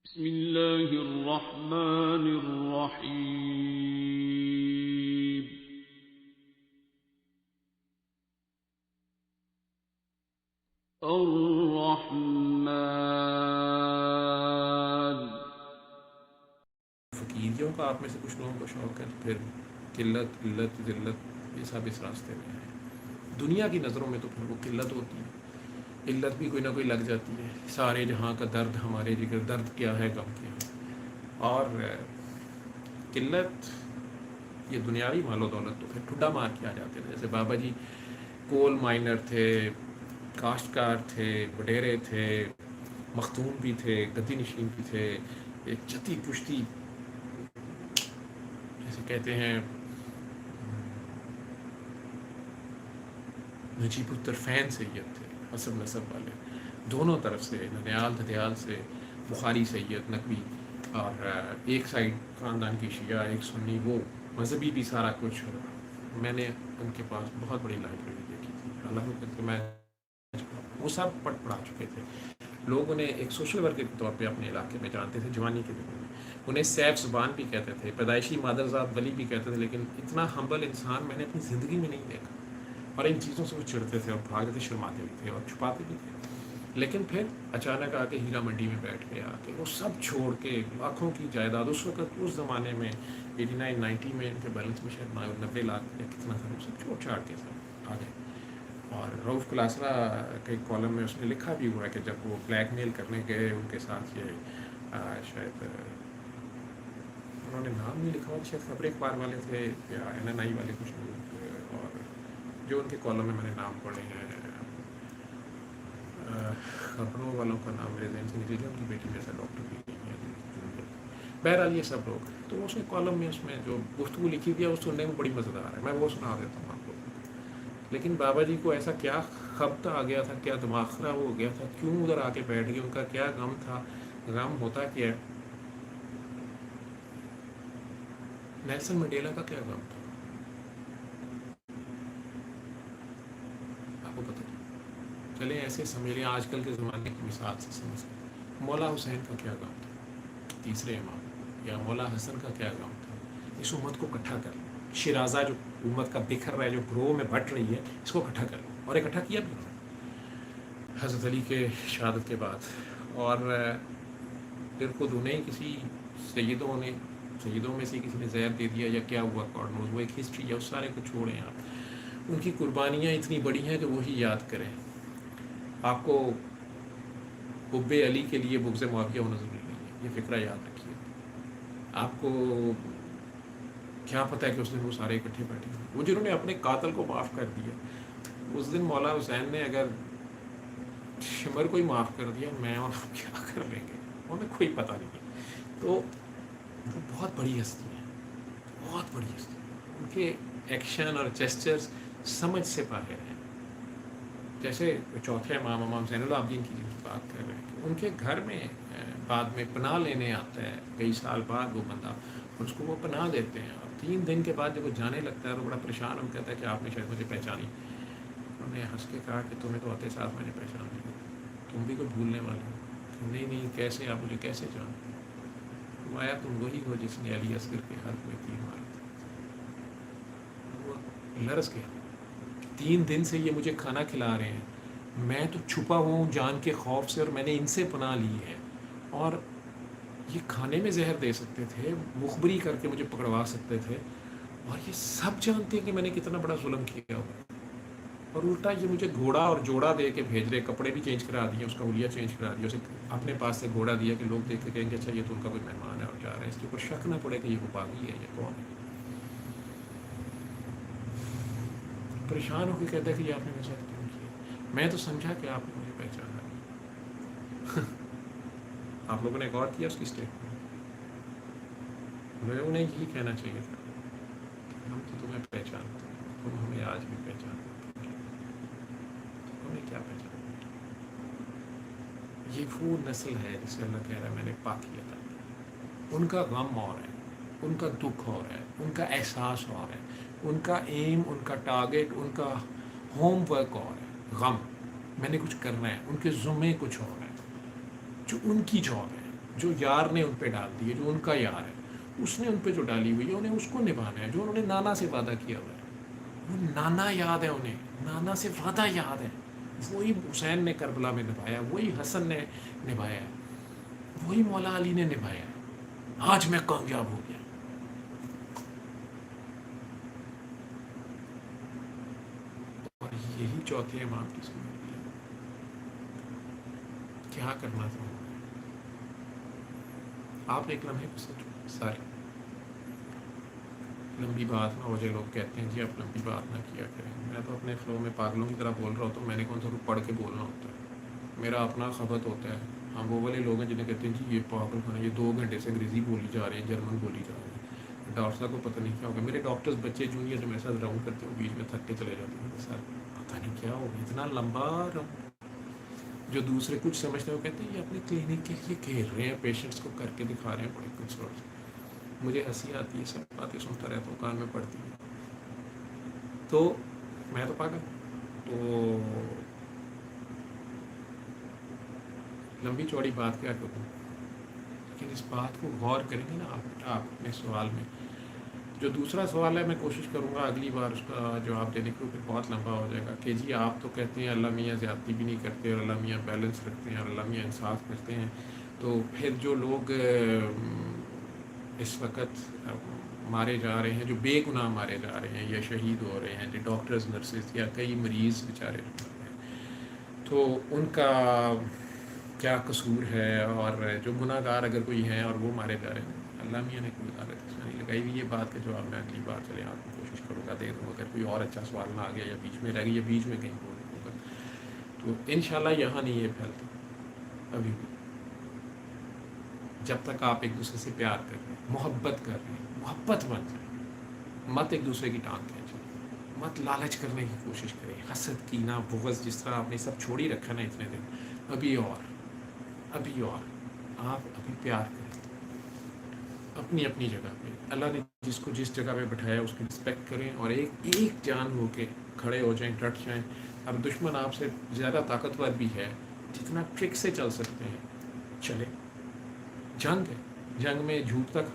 بسم الله الرحمن الرحيم. الرحمن. فقیریوں کا آپ میں سے کچھ لوگوں کو شوق ہے تو پھر قلت علت ذلت یہ سب اس راستے میں ہے. دنیا کی نظروں میں تو پھر وہ قلت ہوتی ہے، علت بھی کوئی نہ کوئی لگ جاتی ہے. سارے جہاں کا درد ہمارے جگر، درد کیا ہے غم کیا ہے. اور قلت یہ دنیاوی مال و دولت تو پھر ٹھڈا مار کے آ جاتے ہیں. جیسے بابا جی کول مائنر تھے، کاشتکار تھے، وڈیرے تھے، مختوم بھی تھے، گدی نشین بھی تھے، ایک چتی پشتی جیسے کہتے ہیں نجیب الطرفین سید تھے، حسب نسب والے دونوں طرف سے، ننیال دھدیال سے بخاری سید نقوی، اور ایک سائڈ خاندان کی شیعہ، ایک سنی، وہ مذہبی بھی سارا کچھ. میں نے ان کے پاس بہت بڑی لائبریری دیکھی تھی. اللہ میں وہ سب پڑھا چکے تھے. لوگ انہیں ایک سوشل ورکر کے طور پہ اپنے علاقے میں جانتے تھے. جوانی کے دنوں میں انہیں سیف زبان بھی کہتے تھے، پیدائشی مادرزاد ولی بھی کہتے تھے. لیکن اتنا ہمبل انسان میں نے اپنی زندگی میں نہیں دیکھا. اور ان چیزوں سے وہ چڑھتے تھے اور بھاگتے تھے، شرماتے بھی تھے اور چھپاتے بھی تھے. لیکن پھر اچانک آ کے ہیرا منڈی میں بیٹھ کے آ کے وہ سب چھوڑ کے لاکھوں کی جائیداد، اس وقت اس زمانے میں 89-90 میں ان کے بیلنس میں شاید 90 لاکھ یا کتنا تھا، وہ سب چھوڑ چھاڑ کے سب آ گئے. اور رؤف کلاسرا کے کالم میں اس نے لکھا بھی ہوا ہے کہ جب وہ بلیک میل کرنے گئے ان کے ساتھ، یہ شاید انہوں نے نام نہیں لکھا ہوا، شاید خبر اخبار والے تھے یا NNI والے کچھ لوگ، اور جو ان کے کالم میں نے نام پڑھے ہیں، خبروں والوں کا نام میرے ذہن سے نکل گیا، ان کی بیٹی جیسا ڈاکٹر بھی نہیں ہے. بہرحال یہ سب لوگ تو اس نے کالم میں، اس میں جو گفتگو لکھی دیا وہ سننے میں بڑی مزیدار ہے. میں وہ سنا دیتا ہوں آپ لوگوں کو. لیکن بابا جی کو ایسا کیا خبط آ گیا تھا، کیا دماغ خراب ہو گیا تھا، کیوں ادھر آ کے بیٹھ گئے، ان کا کیا غم تھا. غم ہوتا کیا ہے. نیلسن منڈیلا کا کیا غم تھا آپ کو پتہ ہے؟ چلیں ایسے سمجھ لیں، آج کل کے زمانے کی مثال سے سمجھ لیں. مولا حسین کا کیا غم تھا، تیسرے امام، یا مولا حسن کا کیا غم تھا. اس امت کو اکٹھا کر لیں. شیرازہ جو امت کا بکھر رہا ہے، جو گروہ میں بٹ رہی ہے، اس کو اکٹھا کر لیں. اور اکٹھا کیا بھی حضرت علی کے شہادت کے بعد. اور پھر خود انہیں کسی سیدوں میں سے کسی نے زہر دے دیا یا کیا ہوا، گاڈ نوز. وہ ایک ہسٹری ہے، اس سارے کو چھوڑیں آپ. ان کی قربانیاں اتنی بڑی ہیں کہ وہی یاد کریں. آپ کو حب علی کے لیے بغض معاویہ ہونا ضروری نہیں ہے، یہ فکرہ یاد رکھیے. آپ کو کیا پتہ ہے کہ اس دن وہ سارے اکٹھے بیٹھے ہیں، وہ جنہوں نے اپنے قاتل کو معاف کر دیا. اس دن مولا حسین نے اگر شمر کو ہی معاف کر دیا، میں اور آپ کیا کر لیں گے، انہیں کوئی پتہ نہیں. تو وہ بہت بڑی ہستی ہے، بہت بڑی ہستی. ان کے ایکشن اور جیسچرز سمجھ سے باہر ہیں. جیسے چوتھے امام حسین العابدین کی بات کر رہے ہیں، ان کے گھر میں بعد میں پناہ لینے آتا ہے کئی سال بعد وہ بندہ، اور اس کو وہ پناہ دیتے ہیں. اور 3 دن کے بعد جب وہ جانے لگتا ہے تو بڑا پریشان ہو کہتا ہے کہ آپ نے شاید مجھے پہچانی. انہوں نے ہنس کے کہا کہ تمہیں تو آتے ساتھ میں نے پہچان لیا، تم بھی کوئی بھولنے والے ہو. نہیں کیسے، آپ مجھے کیسے جانتے. آیا تم وہی ہو جس نے علی اصغر کے حلق میں تیر مارا تھا. وہ لرز گیا. 3 دن سے یہ مجھے کھانا کھلا رہے ہیں، میں تو چھپا ہوا ہوں جان کے خوف سے، اور میں نے ان سے پناہ لی ہے. اور یہ کھانے میں زہر دے سکتے تھے، مخبری کر کے مجھے پکڑوا سکتے تھے، اور یہ سب جانتے ہیں کہ میں نے کتنا بڑا ظلم کیا ہوا. اور الٹا یہ مجھے گھوڑا اور جوڑا دے کے بھیج رہے، کپڑے بھی چینج کرا دیے، اس کا حلیہ چینج کرا دیا، اسے اپنے پاس سے گھوڑا دیا کہ لوگ دیکھ کے کہیں گے اچھا یہ تو ان کا کوئی مہمان ہے اور جا رہا ہے، اس کے اوپر شک نہ پڑے کہ یہ باغی ہے یا کون ہے. پریشان ہو کے کہتا ہے کہ یہ آپ نے میرے ساتھ کیوں کیا. میں تو سمجھا کہ آپ نے مجھے پہچانا. آپ لوگوں نے غور کیا اس کی اسٹیٹمنٹ. انہیں یہی کہنا چاہیے تھا، ہم تو تمہیں پہچانتے ہیں، تم ہمیں آج بھی پہچانتے. ہمیں کیا پہچانا. یہ وہ نسل ہے جسے اللہ کہہ رہا ہے میں نے پاکی عطا کی. ان کا غم اور ہے، ان کا دکھ اور ہے، ان کا احساس اور ہے، ان کا ایم، ان کا ٹارگیٹ، ان کا ہوم ورک اور ہے. غم، میں نے کچھ کرنا ہے. ان کے ذمے کچھ اور ہے جو ان کی جاب ہے. جو یار نے ان پہ ڈال دی ہے، جو ان کا یار ہے، اس نے ان پہ جو ڈالی ہوئی ہے انہیں اس کو نبھانا ہے، جو انہوں نے نانا سے وعدہ کیا ہوا ہے، وہ نانا یاد ہے انہیں، نانا سے وعدہ یاد ہے، وہی حسین نے کربلا میں نبھایا، وہی حسن نے نبھایا ہے، وہی مولا علی نے نبھایا ہے۔ آج میں کامیاب ہو گیا، اور یہی چوتھے امام کی سنت ہے۔ کیا کرنا تھا آپ ایک لمحے کو سوچو، سارے لمبی بات نہ ہو جائے، لوگ کہتے ہیں جی آپ لمبی بات نہ کیا کریں، میں تو اپنے فلو میں پاگلوں کی طرح بول رہا ہوتا ہوں، میں نے کون سا پڑھ کے بولنا ہوتا ہے، میرا اپنا خبت ہوتا ہے۔ ہم وہ والے لوگ ہیں جنہیں کہتے ہیں جی یہ پاگل خانا، یہ 2 گھنٹے سے انگریزی بولی جا رہے ہیں، جرمن بولی جا رہی ہے، ڈاکٹر صاحب کو پتہ نہیں کیا ہوگا۔ میرے ڈاکٹرز بچے جونیئر جو میرے ساتھ راؤنڈ کرتے ہیں، بیچ میں تھک کے چلے جاتے ہیں، سر پتہ نہیں کیا ہوگا اتنا لمبا راؤنڈ۔ جو دوسرے کچھ سمجھتے ہیں وہ کہتے ہیں یہ اپنے کلینک کے لیے گھیر رہے ہیں، پیشنٹس کو کر کے دکھا رہے ہیں بڑے کچھ سوچ۔ مجھے ہنسی آتی ہے، سب باتیں سنتا رہتا ہوں، کان میں پڑتی ہیں، تو میں تو پاگل۔ تو لمبی چوڑی بات کیا کروں، لیکن اس بات کو غور کریں گے نا آپ اپنے سوال میں۔ جو دوسرا سوال ہے میں کوشش کروں گا اگلی بار اس کا جواب دینے کو، پھر بہت لمبا ہو جائے گا کہ جی آپ تو کہتے ہیں اللہ میاں زیادتی بھی نہیں کرتے، اور اللہ میاں بیلنس رکھتے ہیں، اور اللہ میاں انصاف کرتے ہیں، تو پھر جو لوگ اس وقت مارے جا رہے ہیں، جو بے گناہ مارے جا رہے ہیں یا شہید ہو رہے ہیں، جو ڈاکٹرز نرسز یا کئی مریض بیچارے تو ان کا کیا قصور ہے، اور جو گناہ گار اگر کوئی ہیں اور وہ مارے جا رہے ہیں، اللہ میاں نے کوئی عدالت اس میں نہیں لگائی ہوئی۔ یہ بات کا جواب میں اگلی بار چلے آپ کو کوشش کروں گا دے دوں، اگر کوئی اور اچھا سوال نہ آ گیا یا بیچ میں رہ گئی یا بیچ میں کہیں بول دوں گا، تو انشاءاللہ یہاں نہیں یہ پھیلتا ابھی بھی، جب تک آپ ایک دوسرے سے پیار کر رہے ہیں، محبت کر رہے ہیں، محبت بن جائے، مت ایک دوسرے کی ٹانگ کھینچیں، مت لالچ کرنے کی کوشش کریں، حسد کینہ بغض جس طرح آپ نے سب چھوڑ ہی رکھا نا اتنے دن، ابھی اور آپ ابھی پیار کریں اپنی اپنی جگہ پہ، اللہ نے جس کو جس جگہ پہ بٹھایا اس کی رسپیکٹ کریں، اور ایک جان ہو کے کھڑے ہو جائیں، ڈٹ جائیں۔ اب دشمن آپ سے زیادہ طاقتور بھی ہے، جتنا ٹرک سے چل سکتے ہیں چلے، جنگ ہے، جنگ میں جھوٹ تک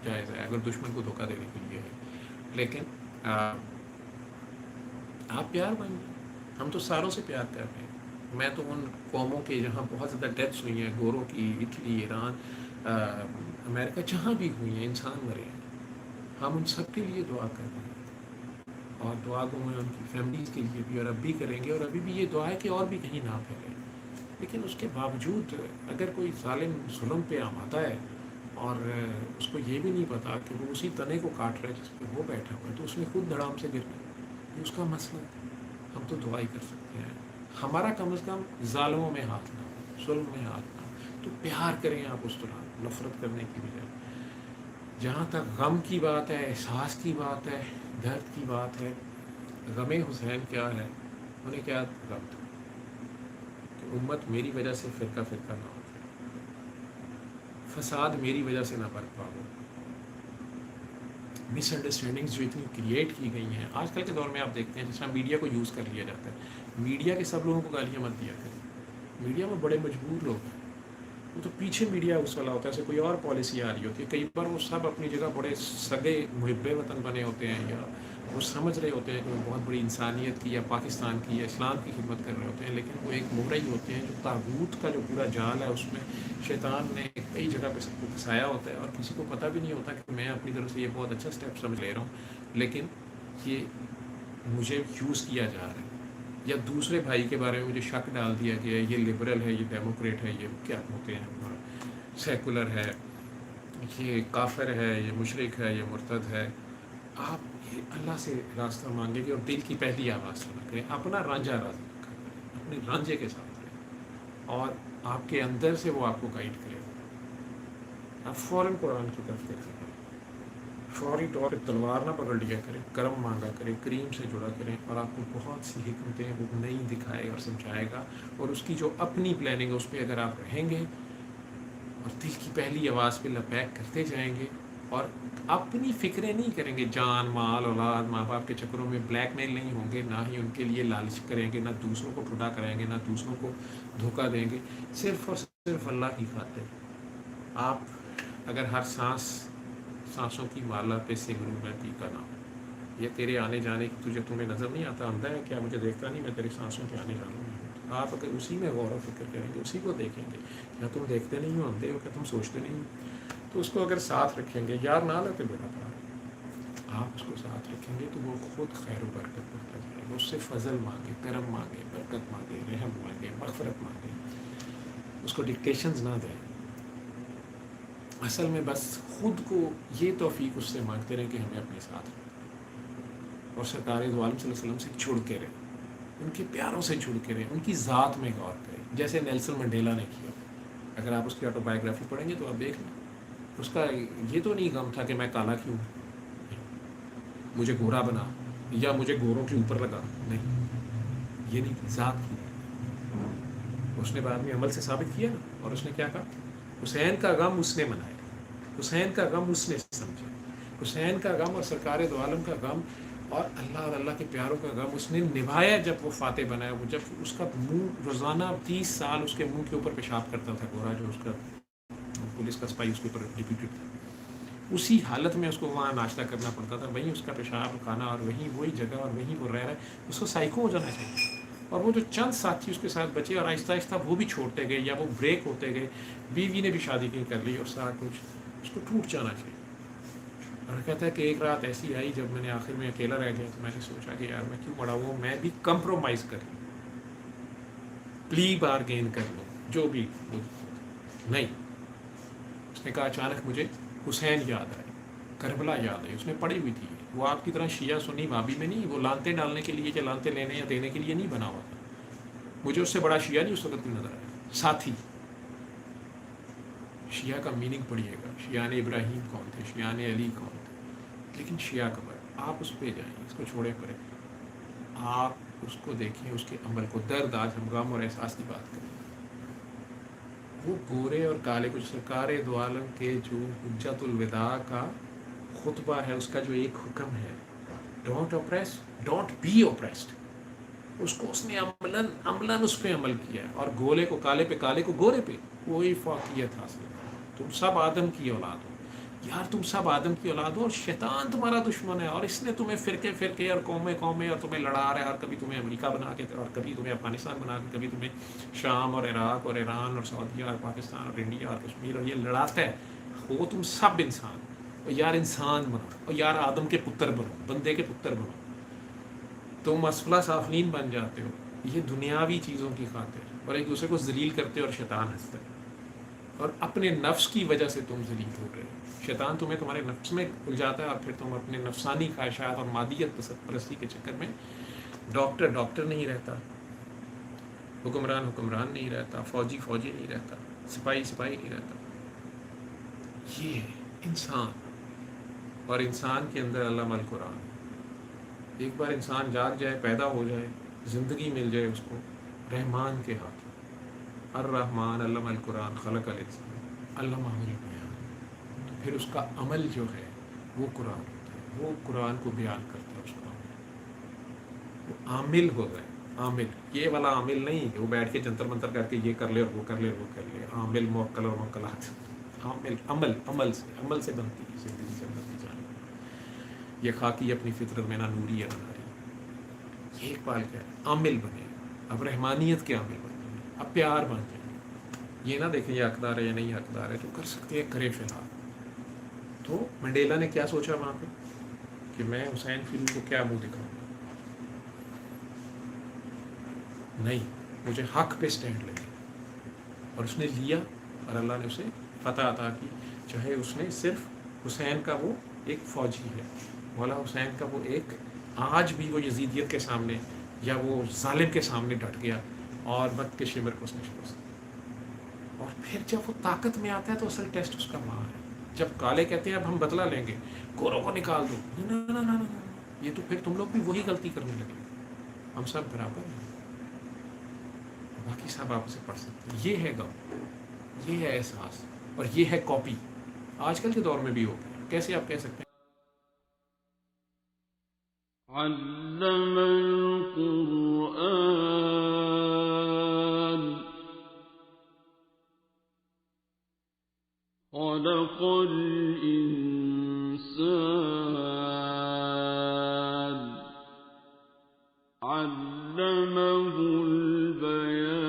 جائز ہے اگر دشمن کو دھوکہ دینے کے لیے ہے، لیکن آپ پیار بن جائیں۔ ہم تو ساروں سے پیار کر رہے ہیں، میں تو ان قوموں کے جہاں بہت زیادہ ڈیتھس ہوئی ہیں، گوروں کی، اٹلی، ایران، امریکہ، جہاں بھی ہوئی ہیں، انسان مرے ہیں، ہم ان سب کے لیے دعا کر رہے ہیں، اور دعا کو میں ان کی فیملیز کے لیے بھی، اور اب بھی کریں گے، اور ابھی بھی یہ دعا ہے کہ اور بھی کہیں نہ پھیلے۔ لیکن اس کے باوجود اگر کوئی ظالم ظلم پہ آمادہ ہے اور اس کو یہ بھی نہیں پتا کہ وہ اسی تنے کو کاٹ رہا ہے جس پہ وہ بیٹھا ہوا ہے، تو اس نے خود دھڑام سے گرنا ہے، یہ اس کا مسئلہ ہے۔ ہم تو دعا ہی کر سکتے ہیں، ہمارا کم از کم ظالموں میں ہاتھ نہ ہو، ظلم میں ہاتھ نہ ہو، تو پیار کریں آپ اس طرح، نفرت کرنے کی بجائے۔ جہاں تک غم کی بات ہے، احساس کی بات ہے، درد کی بات ہے، غم حسین کیا ہے، انہیں کیا غم تھا کہ امت میری وجہ سے فرقہ فرقہ نہ ہو، فساد میری وجہ سے نہ برپا ہو، مس انڈرسٹینڈنگز جو اتنی کریٹ کی گئی ہیں آج کل کے دور میں، آپ دیکھتے ہیں جس طرح میڈیا کو یوز کر لیا جاتا ہے، میڈیا کے سب لوگوں کو گالیاں مت دیا کریں، میڈیا میں بڑے مجبور لوگ ہیں، وہ تو پیچھے میڈیا اس والا ہوتا ہے، ایسے کوئی اور پالیسی آ رہی ہوتی ہے، کئی بار وہ سب اپنی جگہ بڑے سگے محب وطن بنے ہوتے ہیں، یا وہ سمجھ رہے ہوتے ہیں کہ وہ بہت بڑی انسانیت کی یا پاکستان کی یا اسلام کی خدمت کر رہے ہوتے ہیں، لیکن وہ ایک مورئی ہوتے ہیں جو طاغوت کا جو پورا جال ہے، اس میں شیطان نے کئی جگہ پہ سب کو پھنسایا ہوتا ہے، اور کسی کو پتہ بھی نہیں ہوتا کہ میں اپنی طرف سے یہ بہت اچھا اسٹیپ سمجھ لے رہا ہوں، لیکن یہ مجھے یوز کیا جا رہا ہے، یا دوسرے بھائی کے بارے میں مجھے شک ڈال دیا گیا ہے، یہ لبرل ہے، یہ ڈیموکریٹ ہے، یہ کیا ہوتے ہیں، سیکولر ہے، یہ کافر ہے، یہ مشرک ہے، یہ مرتد ہے۔ آپ یہ اللہ سے راستہ مانگیں گے، اور دل کی پہلی آواز سنا کریں، اپنا رانجھا راضی رکھا کریں، اپنے رانجھے کے ساتھ رہیں، اور آپ کے اندر سے وہ آپ کو گائیڈ کرے، آپ فوراً قرآن کی طرف دیکھیں، فوری طور پہ تلوار نہ پکڑ لیا کریں، کرم مانگا کریں، کریم سے جڑا کریں، اور آپ کو بہت سی حکمتیں وہ نئی دکھائے اور سمجھائے گا، اور اس کی جو اپنی پلاننگ ہے اس پہ اگر آپ رہیں گے اور دل کی پہلی آواز پہ لبیک کرتے جائیں گے، اور اپنی فکریں نہیں کریں گے، جان مال اولاد ماں باپ کے چکروں میں بلیک میل نہیں ہوں گے، نہ ہی ان کے لیے لالچ کریں گے، نہ دوسروں کو ٹھٹا کریں گے، نہ دوسروں کو دھوکہ دیں گے، صرف اور صرف اللہ کی خاطر، آپ اگر ہر سانسوں کی مالا پہ سنگرو میں پی کا نام، یہ تیرے آنے جانے کی تمہیں نظر نہیں آتا، اندھا ہے کیا مجھے دیکھتا نہیں، میں تیری سانسوں کے آنے جانے میں، آپ اگر اسی میں غور و فکر کریں گے، اسی کو دیکھیں گے، کیا تم دیکھتے نہیں ہو، اندھے ہو، کیا تم سوچتے نہیں ہو، تو اس کو اگر ساتھ رکھیں گے، یار نہ لگے بیٹا پڑا، آپ اس کو ساتھ رکھیں گے تو وہ خود خیر و برکت کرتا جائے گا، اس سے فضل مانگے، کرم مانگے، برکت مانگے، رحم مانگے، مغفرت مانگے، اس کو ڈکٹیشنز نہ دیں، اصل میں بس خود کو یہ توفیق اس سے مانگتے رہیں کہ ہمیں اپنے ساتھ رکھیں، اور سرکار دو عالم صلی اللہ علیہ وسلم سے جڑ کے رہیں، ان کے پیاروں سے جڑ کے رہیں، ان کی ذات میں غور کریں، جیسے نیلسن منڈیلا نے کیا۔ اگر آپ اس کی آٹو بایوگرافی پڑھیں گے تو آپ دیکھ لیں، اس کا یہ تو نہیں غم تھا کہ میں کالا کیوں ہوں، مجھے گورا بنا یا مجھے گوروں کے اوپر لگا، نہیں، یہ نہیں تھی، ذات کی۔ اس نے بعد میں عمل سے ثابت کیا نا، اور اس نے کیا کہا، حسین کا غم اس نے منایا، حسین کا غم اس نے سمجھا، حسین کا غم اور سرکار دو عالم کا غم اور اللہ اور اللہ کے پیاروں کا غم اس نے نبھایا جب وہ فاتح بنایا، وہ جب اس کا منہ روزانہ 30 سال اس کے منہ کے اوپر پیشاب کرتا تھا گورا، جو اس کا پولیس کا سپاہی اس کے اوپر ڈپیوٹڈ تھا، اسی حالت میں اس کو وہاں ناشتہ کرنا پڑتا تھا، وہیں اس کا پیشاب کھانا، اور وہی جگہ، اور وہیں وہ رہ رہا ہے، اس کو سائیکو ہو جانا چاہیے۔ اور وہ جو چند ساتھی اس کے ساتھ بچے اور آہستہ آہستہ وہ بھی چھوڑتے گئے یا وہ بریک ہوتے گئے، بیوی نے بھی شادی نہیں کر لی اور سارا کچھ، اس کو ٹوٹ جانا چاہیے۔ اور کہتا ہے کہ ایک رات ایسی آئی جب میں نے آخر میں اکیلا رہ گیا تو میں نے سوچا کہ یار میں کیوں پڑا ہوں، میں بھی کمپرومائز کر لوں، پلی بارگین کر لوں، جو بھی نہیں۔ اس نے کہا اچانک مجھے حسین یاد آئے، کربلا یاد آئی، اس نے پڑھی ہوئی تھی، وہ آپ کی طرح شیعہ سنی بھابی میں نہیں، وہ لانتے ڈالنے کے لیے یا لانتے لینے یا دینے کے لیے نہیں بنا ہوا تھا، مجھے اس سے بڑا شیعہ نہیں اس وقت بھی نظر آیا، ساتھی۔ شیعہ کا میننگ پڑھیے گا، شیعان ابراہیم کون تھے، شیعان علی کون تھے، لیکن شیعہ کا بڑا، آپ اس پہ جائیں، اس کو چھوڑے پڑے، آپ اس کو دیکھیں، اس کے عمل کو، درد آج ہم غم اور احساس کی بات کریں، وہ گورے اور کالے کو، سرکار دو عالم کے جو حجت الوداع کا خطبہ ہے، اس کا جو ایک حکم ہے، don't oppress, don't be oppressed, اس کو اس نے عملاً اس پہ عمل کیا ہے، اور گولے کو کالے پہ، کالے کو گورے پہ، کوئی فوقیت حاصل نہیں، تم سب آدم کی اولاد ہو، یار تم سب آدم کی اولاد ہو، اور شیطان تمہارا دشمن ہے، اور اس نے تمہیں فرقے اور قومیں اور تمہیں لڑا رہا ہے، اور کبھی تمہیں امریکہ بنا کے، اور کبھی تمہیں افغانستان بنا کے، کبھی تمہیں شام اور عراق اور ایران اور سعودیہ اور پاکستان اور انڈیا اور کشمیر، اور یہ لڑاتا ہے، وہ تم سب انسان، اور یار انسان بنو، اور یار آدم کے پتر بنو، بندے کے پتر بنو، تم اسفلا سافلین بن جاتے ہو، یہ دنیاوی چیزوں کی خاطر، اور ایک دوسرے کو ذلیل کرتے ہو، اور شیطان ہنستا ہے، اور اپنے نفس کی وجہ سے تم ذلیل ہو رہے ہو، شیطان تمہیں تمہارے نفس میں الجھاتا ہے، اور پھر تم اپنے نفسانی خواہشات اور مادیت پرستی کے چکر میں، ڈاکٹر نہیں رہتا، حکمران نہیں رہتا، فوجی نہیں رہتا، سپاہی نہیں رہتا، یہ ہے انسان، اور انسان کے اندر علم القرآن، ایک بار انسان جاگ جائے، پیدا ہو جائے، زندگی مل جائے اس کو، رحمان کے ہاتھ، الرحمن علم القرآن خلق الانسان علمہ البیان، تو پھر اس کا عمل جو ہے وہ قرآن ہوتا ہے، وہ قرآن کو بیان کرتا ہے، اس کا عمل، وہ عامل ہو گئے، عامل، یہ والا عامل نہیں کہ وہ بیٹھ کے جنتر منتر کر کے یہ کر لے اور وہ کر لے، عامل موکل اور موکلات، عامل، عمل سے بنتی ہے زندگی، سے بنتی جانے، یہ خاکی اپنی فطرت میں نہ نوری ہے نہ ناری، یہ اقبال کہہ رہا ہے، عامل بنے، اب رحمانیت کے عامل بنے، اب پیار بن جائیں، یہ نہ دیکھیں یہ حقدار ہے یا نہیں حقدار ہے، جو کر سکتے ہیں کرے فی الحال۔ تو منڈیلا نے کیا سوچا وہاں پہ کہ میں حسین فیلو کو کیا منہ دکھاؤں، نہیں، مجھے حق پہ سٹینڈ لگے، اور اس نے لیا، اور اللہ نے اسے فتح عطا کی، چاہے اس نے صرف حسین کا وہ ایک فوجی ہے، مولا حسین کا وہ ایک، آج بھی وہ یزیدیت کے سامنے یا وہ ظالم کے سامنے ڈٹ گیا، اور وقت کے شمر کو اس نے شکست، اور پھر جب وہ طاقت میں آتا ہے تو اصل ٹیسٹ اس کا وہاں ہے، جب کالے کہتے ہیں اب ہم بدلہ لیں گے، گوروں کو نکال دو، نہ، یہ تو پھر تم لوگ بھی وہی غلطی کرنے لگے، ہم سب برابر ہیں، باقی سب آپ سے پڑھ سکتے ہیں، یہ ہے غم، یہ ہے احساس، اور یہ ہے کاپی، آج کل کے دور میں بھی ہو گیا، کیسے آپ کہہ سکتے ہیں علم القرآن خلق الإنسان علمه البيان